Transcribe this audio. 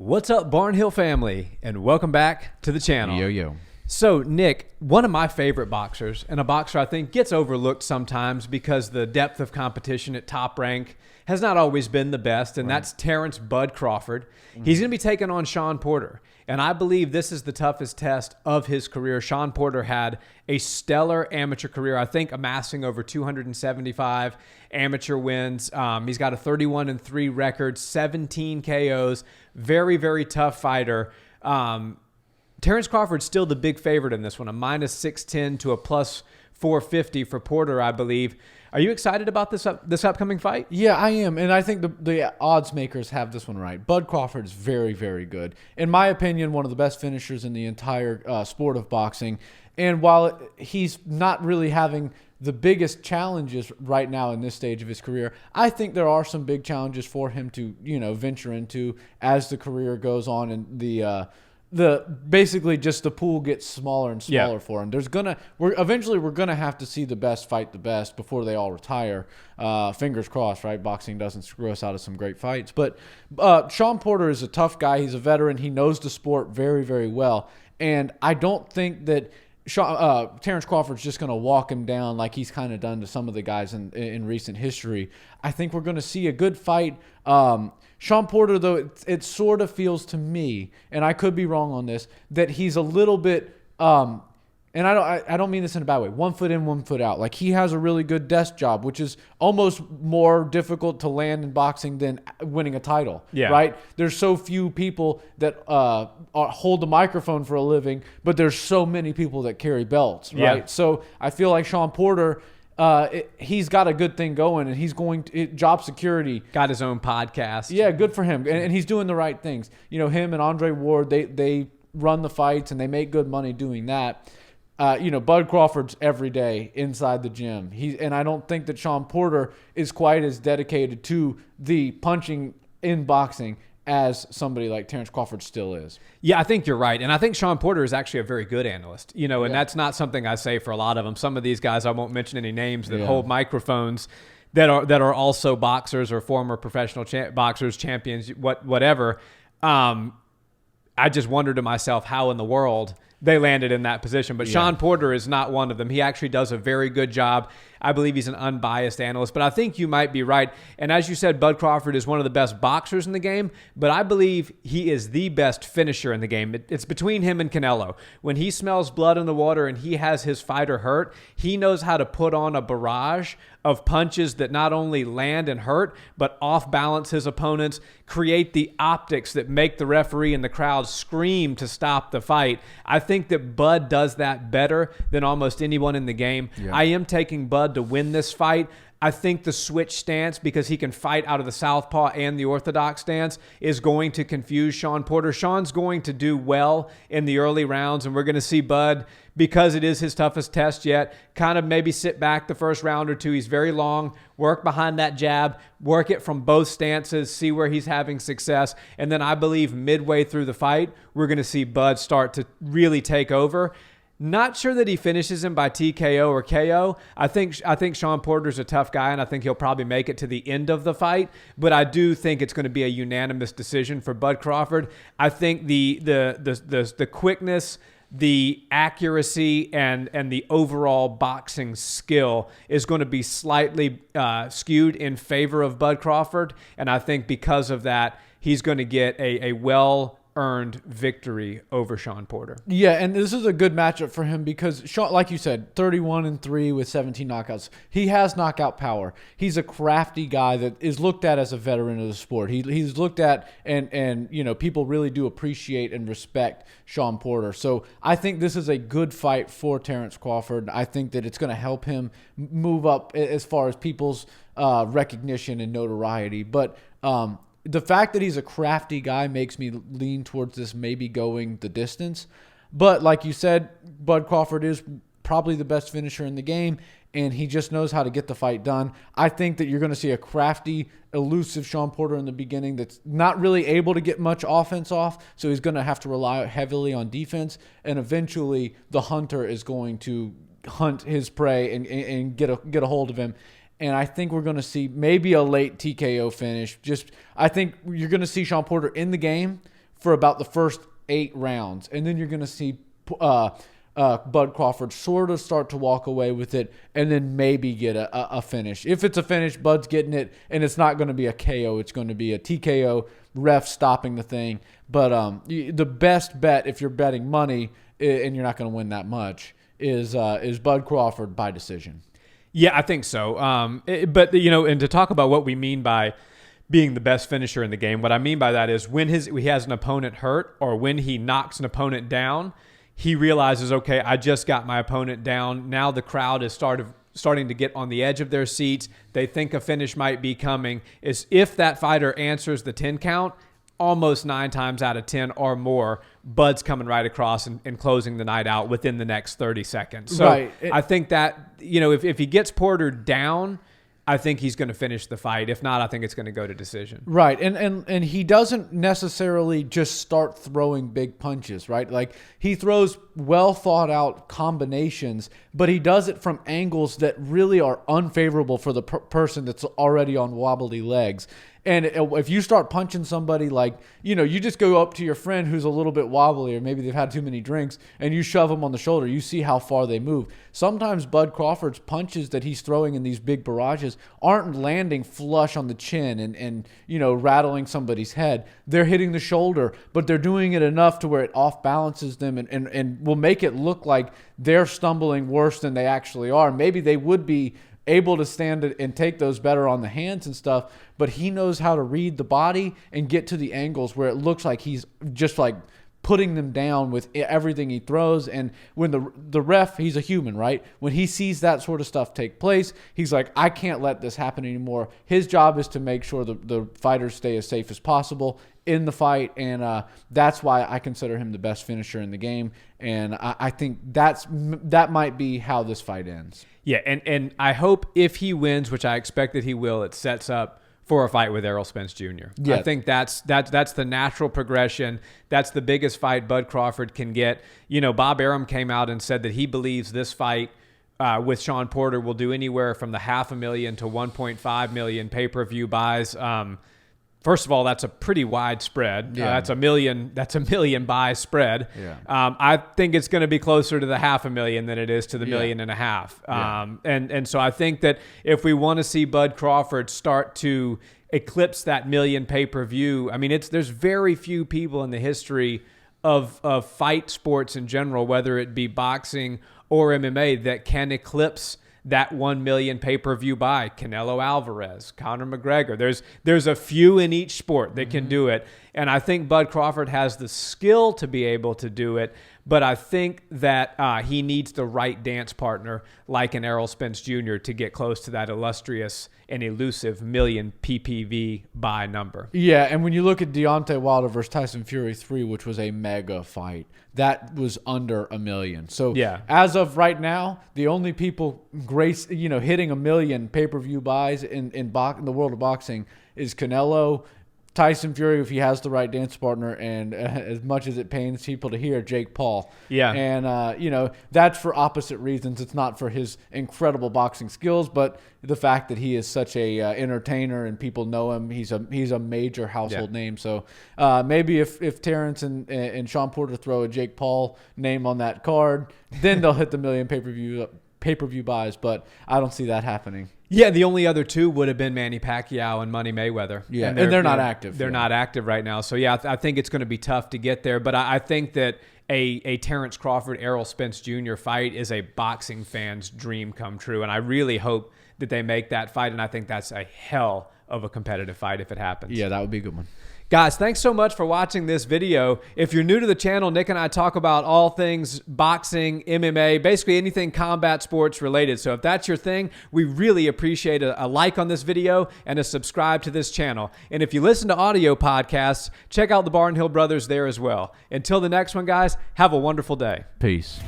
What's up, Barnhill family, and welcome back to the channel. Yo. So, Nick, one of my favorite boxers, and a boxer I think gets overlooked sometimes because the depth of competition at Top Rank has not always been the best, and that's Terence "Bud" Crawford. He's going to be taking on Shawn Porter, and I believe this is the toughest test of his career. Shawn Porter had a stellar amateur career, I think amassing over 275 amateur wins. He's got a 31-3 record, 17 KOs, very, very tough fighter. Terence Crawford's still the big favorite in this one, a minus 610 to a plus 450 for Porter, I believe. Are you excited about this upcoming fight? Yeah, I am, and I think the odds makers have this one right. Bud Crawford is very, very good. In my opinion, one of the best finishers in the entire sport of boxing. And while he's not really having the biggest challenges right now in this stage of his career, I think there are some big challenges for him to, venture into as the career goes on, and basically just the pool gets smaller and smaller for him. Eventually we're gonna have to see the best fight the best before they all retire. Fingers crossed, right? Boxing doesn't screw us out of some great fights. But Shawn Porter is a tough guy. He's a veteran. He knows the sport very, very well. And I don't think that Terence Crawford's just going to walk him down like he's kind of done to some of the guys in recent history. I think we're going to see a good fight. Shawn Porter, though, it sort of feels to me, and I could be wrong on this, that he's a little bit, and I don't mean this in a bad way, 1 foot in, 1 foot out. Like, he has a really good desk job, which is almost more difficult to land in boxing than winning a title, right? There's so few people that hold the microphone for a living, but there's so many people that carry belts, right? Yeah. So I feel like Shawn Porter, he's got a good thing going, and he's going to job security. Got his own podcast. Yeah, good for him, and he's doing the right things. Him and Andre Ward, they run the fights, and they make good money doing that. Bud Crawford's every day inside the gym. And I don't think that Shawn Porter is quite as dedicated to the punching in boxing as somebody like Terence Crawford still is. Yeah, I think you're right. And I think Shawn Porter is actually a very good analyst, and that's not something I say for a lot of them. Some of these guys, I won't mention any names, that hold microphones that are also boxers or former professional boxers, champions, whatever. I just wonder to myself how in the world they landed in that position. But Shawn Porter is not one of them. He actually does a very good job. I believe he's an unbiased analyst, but I think you might be right. And as you said, Bud Crawford is one of the best boxers in the game, but I believe he is the best finisher in the game. It's between him and Canelo. When he smells blood in the water and he has his fighter hurt, he knows how to put on a barrage of punches that not only land and hurt, but off-balance his opponents, create the optics that make the referee and the crowd scream to stop the fight. I think that Bud does that better than almost anyone in the game. Yeah. I am taking Bud to win this fight. I think the switch stance, because he can fight out of the southpaw and the orthodox stance, is going to confuse Shawn Porter. Shawn's going to do well in the early rounds, and we're going to see Bud, because it is his toughest test yet, kind of maybe sit back the first round or two. He's very long, work behind that jab, work it from both stances, see where he's having success. And then I believe midway through the fight, we're going to see Bud start to really take over. Not sure that he finishes him by TKO or KO. I think Shawn Porter's a tough guy, and I think he'll probably make it to the end of the fight. But I do think it's going to be a unanimous decision for Bud Crawford. I think the quickness, the accuracy, and the overall boxing skill is going to be slightly skewed in favor of Bud Crawford. And I think because of that, he's going to get a well-earned victory over Shawn Porter. Yeah, and this is a good matchup for him because Shawn, like you said, 31-3 with 17 knockouts. He has knockout power. He's a crafty guy that is looked at as a veteran of the sport. He's looked at, and people really do appreciate and respect Shawn Porter. So I think this is a good fight for Terence Crawford. I think that it's going to help him move up as far as people's recognition and notoriety. But the fact that he's a crafty guy makes me lean towards this maybe going the distance. But like you said, Bud Crawford is probably the best finisher in the game, and he just knows how to get the fight done. I think that you're going to see a crafty, elusive Shawn Porter in the beginning that's not really able to get much offense off, so he's going to have to rely heavily on defense, and eventually the hunter is going to hunt his prey and get a hold of him. And I think we're going to see maybe a late TKO finish. I think you're going to see Shawn Porter in the game for about the first 8 rounds, and then you're going to see Bud Crawford sort of start to walk away with it, and then maybe get a finish. If it's a finish, Bud's getting it, and it's not going to be a KO. It's going to be a TKO, ref stopping the thing. But the best bet, if you're betting money and you're not going to win that much, is Bud Crawford by decision. Yeah, I think so. But, and to talk about what we mean by being the best finisher in the game, what I mean by that is when he has an opponent hurt or when he knocks an opponent down, he realizes, okay, I just got my opponent down. Now the crowd is starting to get on the edge of their seats. They think a finish might be coming. If that fighter answers the 10 count, almost 9 times out of 10 or more, Bud's coming right across and closing the night out within the next 30 seconds. So right. I think that, if he gets Porter down, I think he's going to finish the fight. If not, I think it's going to go to decision. Right. And he doesn't necessarily just start throwing big punches, right? Like, he throws well thought out combinations, but he does it from angles that really are unfavorable for the person that's already on wobbly legs. And if you start punching somebody, like, you just go up to your friend who's a little bit wobbly, or maybe they've had too many drinks, and you shove them on the shoulder, you see how far they move. Sometimes Bud Crawford's punches that he's throwing in these big barrages aren't landing flush on the chin and rattling somebody's head. They're hitting the shoulder, but they're doing it enough to where it off balances them and will make it look like they're stumbling worse than they actually are. Maybe they would be able to stand it and take those better on the hands and stuff, but he knows how to read the body and get to the angles where it looks like he's just like putting them down with everything he throws. And when the ref, he's a human, right? When he sees that sort of stuff take place, he's like, I can't let this happen anymore. His job is to make sure the fighters stay as safe as possible in the fight, and that's why I consider him the best finisher in the game. And I think that might be how this fight ends. Yeah, and I hope if he wins, which I expect that he will, it sets up for a fight with Errol Spence Jr. Yeah. I think that's the natural progression. That's the biggest fight Bud Crawford can get. Bob Arum came out and said that he believes this fight with Shawn Porter will do anywhere from the 500,000 to 1.5 million pay-per-view buys. First of all, that's a pretty wide spread. Yeah. That's a million buy spread. Yeah. I think it's going to be closer to the 500,000 than it is to the 1.5 million. Yeah. And so I think that if we want to see Bud Crawford start to eclipse that million pay-per-view, I mean, there's very few people in the history of fight sports in general, whether it be boxing or MMA, that can eclipse that 1 million pay-per-view buy. Canelo Alvarez, Conor McGregor. There's a few in each sport that can do it. And I think Bud Crawford has the skill to be able to do it, but I think that he needs the right dance partner like an Errol Spence Jr. to get close to that illustrious and elusive million PPV buy number. Yeah, and when you look at Deontay Wilder versus Tyson Fury 3, which was a mega fight, that was under 1 million. So yeah, as of right now, the only people hitting 1 million pay-per-view buys in the world of boxing is Canelo, Tyson Fury, if he has the right dance partner, and as much as it pains people to hear, Jake Paul. Yeah. And, that's for opposite reasons. It's not for his incredible boxing skills, but the fact that he is such a entertainer and people know him. He's a major household name. So maybe if Terence and Shawn Porter throw a Jake Paul name on that card, then they'll hit the 1 million pay-per-view buys, but I don't see that happening. Yeah, the only other two would have been Manny Pacquiao and Money Mayweather. Yeah, and they're not active. They're not active right now. So, yeah, I think it's going to be tough to get there. But I think that a Terence Crawford, Errol Spence Jr. fight is a boxing fan's dream come true. And I really hope that they make that fight. And I think that's a hell of a competitive fight if it happens. Yeah, that would be a good one. Guys, thanks so much for watching this video. If you're new to the channel, Nick and I talk about all things boxing, MMA, basically anything combat sports related. So if that's your thing, we really appreciate a like on this video and a subscribe to this channel. And if you listen to audio podcasts, check out the Barnhill Brothers there as well. Until the next one, guys, have a wonderful day. Peace.